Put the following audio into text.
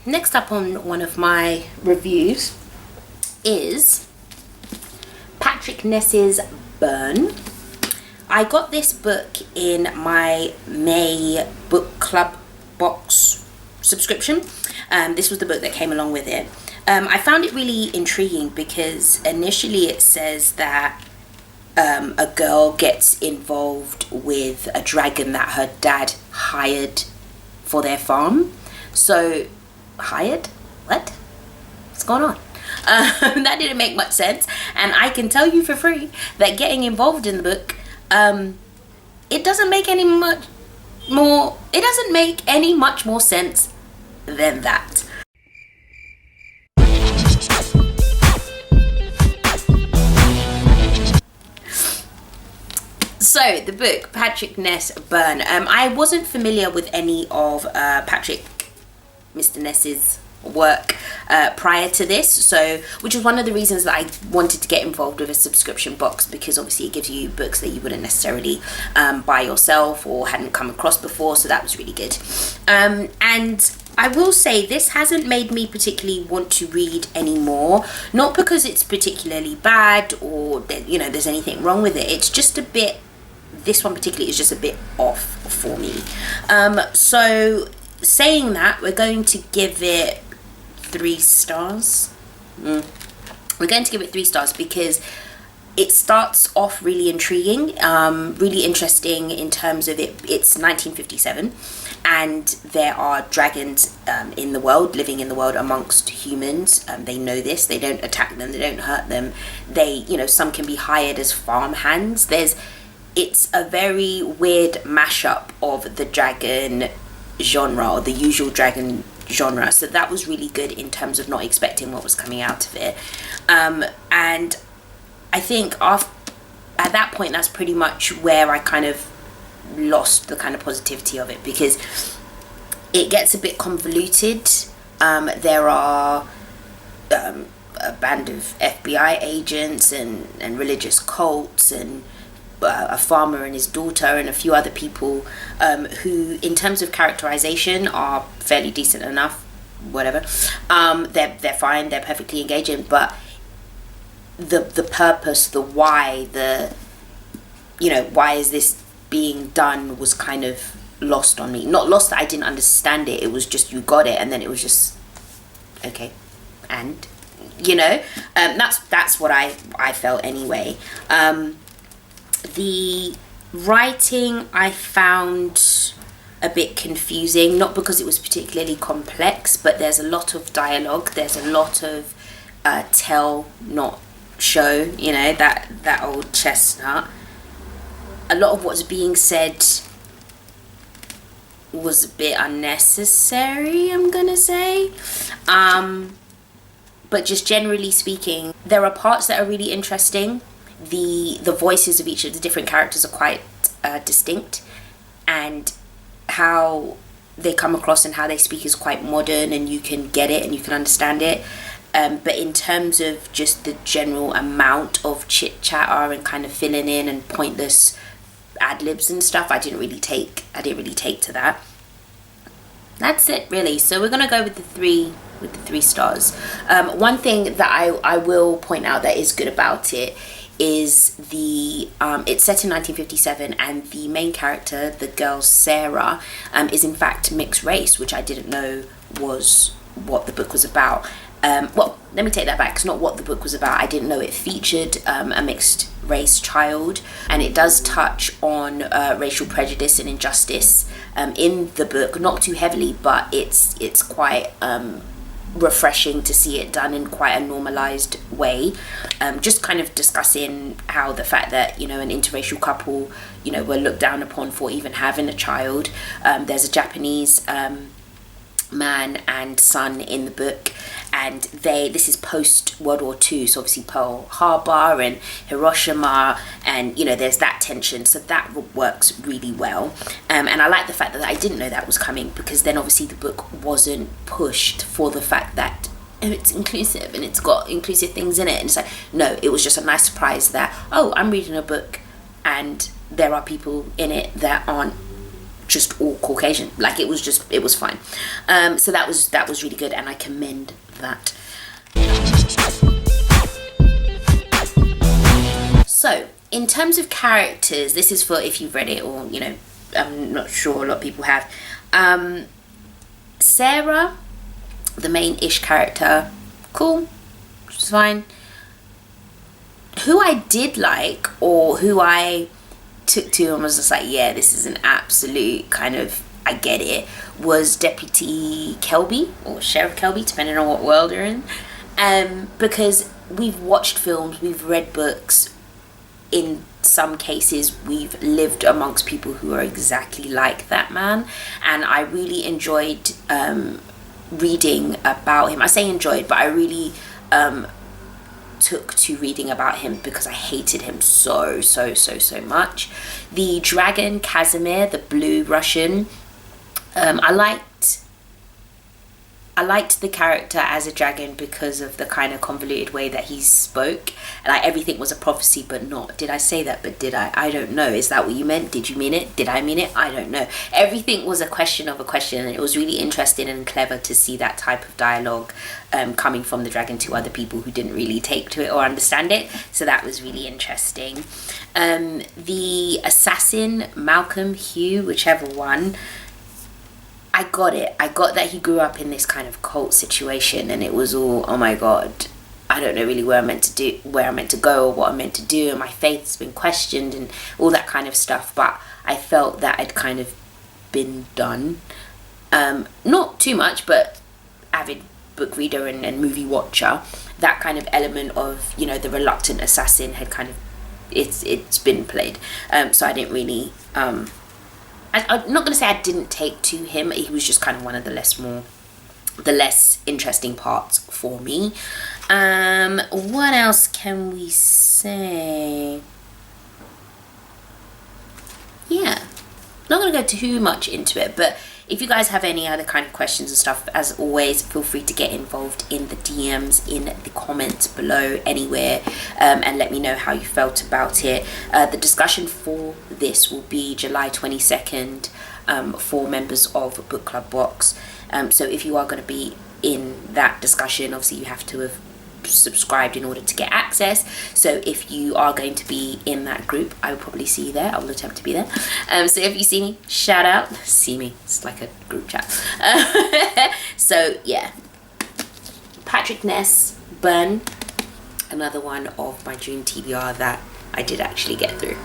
next up on one of my reviews is Patrick Ness's Burn. I got this book in my May Book Club box subscription. This was the book that came along with it. I found it really intriguing because initially it says that a girl gets involved with a dragon that her dad hired for their farm. So, hired? What? What's going on? That didn't make much sense. And I can tell you for free that getting involved in the book, it doesn't make any much more sense than that. So the book, Patrick Ness Burn. I wasn't familiar with any of Mr. Ness's work prior to this, so which was one of the reasons that I wanted to get involved with a subscription box, because obviously it gives you books that you wouldn't necessarily buy yourself or hadn't come across before, so that was really good. And I will say this hasn't made me particularly want to read anymore, not because it's particularly bad or that, you know, there's anything wrong with it. It's just a bit, this one particularly is just a bit off for me. So saying that, we're going to give it 3 stars. We're going to give it 3 stars because it starts off really intriguing, really interesting in terms of it's 1957 and there are dragons in the world, living in the world amongst humans. They know this, they don't attack them, they don't hurt them. They, you know, some can be hired as farm hands. It's a very weird mashup of the dragon genre, or the usual dragon genre, so that was really good in terms of not expecting what was coming out of it. And I think at that point that's pretty much where I kind of lost the kind of positivity of it, because it gets a bit convoluted. There are a band of FBI agents and religious cults and a farmer and his daughter and a few other people who in terms of characterization are fairly decent enough, whatever. They're fine, they're perfectly engaging, but the purpose, the why, why is this being done was kind of lost on me. Not lost that I didn't understand it, it was just you got it and then it was just okay, and that's what I felt anyway. The writing I found a bit confusing, not because it was particularly complex, but there's a lot of dialogue, there's a lot of tell not show, that old chestnut. A lot of what's being said was a bit unnecessary, I'm gonna say, but just generally speaking, there are parts that are really interesting. The voices of each of the different characters are quite distinct, and how they come across and how they speak is quite modern, and you can get it and you can understand it. But in terms of just the general amount of chit chatter and kind of filling in and pointless ad libs and stuff, I didn't really take to that. That's it really. So we're gonna go with the 3 stars. One thing that I will point out that is good about it is it's set in 1957 and the main character, the girl Sarah, is in fact mixed race, which I didn't know was what the book was about. Well, let me take that back. It's not what the book was about. I didn't know it featured a mixed race child, and it does touch on racial prejudice and injustice in the book, not too heavily, but it's quite refreshing to see it done in quite a normalized way. Just kind of discussing how the fact that an interracial couple were looked down upon for even having a child. There's a Japanese man and son in the book, and this is post World War II, so obviously Pearl Harbor and Hiroshima, and there's that tension, so that works really well. And I like the fact that I didn't know that was coming, because then obviously the book wasn't pushed for the fact that it's inclusive and it's got inclusive things in it, and it's like, no, it was just a nice surprise that, oh, I'm reading a book and there are people in it that aren't just all Caucasian. Like, it was fine. So that was really good, and I commend that. So in terms of characters, this is for if you've read it, or, you know, I'm not sure a lot of people have. Sarah, the main-ish character, cool, it's fine. Who I did like, or who I took to and was just like, yeah, this is an absolute kind of, I get it, was Deputy Kelby, or Sheriff Kelby, depending on what world you're in. Because we've watched films, we've read books, in some cases we've lived amongst people who are exactly like that man, and I really enjoyed reading about him. I say enjoyed, but I really took to reading about him because I hated him so much. The dragon Casimir, the blue Russian, I liked the character as a dragon because of the kind of convoluted way that he spoke. Like, everything was a prophecy, but not. Did I say that? But did I? I don't know. Is that what you meant? Did you mean it? Did I mean it? I don't know. Everything was a question of a question, and it was really interesting and clever to see that type of dialogue coming from the dragon to other people who didn't really take to it or understand it. So that was really interesting. The assassin, Malcolm, Hugh, whichever one, I got it. I got that he grew up in this kind of cult situation, and it was all, oh my god, I don't know really where I'm meant to go, or what I'm meant to do, and my faith's been questioned and all that kind of stuff. But I felt that had kind of been done. Not too much, but avid book reader and movie watcher, that kind of element of, you know, the reluctant assassin had kind of, it's been played. So I didn't really I'm not going to say I didn't take to him. He was just kind of one of the less interesting parts for me. What else can we say? Yeah, not going to go too much into it, but if you guys have any other kind of questions and stuff, as always, feel free to get involved in the DMs, in the comments below, anywhere, and let me know how you felt about it. The discussion for this will be July 22nd for members of Book Club Box. So if you are going to be in that discussion, obviously you have to have subscribed in order to get access. So if you are going to be in that group, I will probably see you there. I will attempt to be there. So if you see me, shout out. See me. It's like a group chat. So yeah, Patrick Ness Burn, another one of my dream TBR that I did actually get through.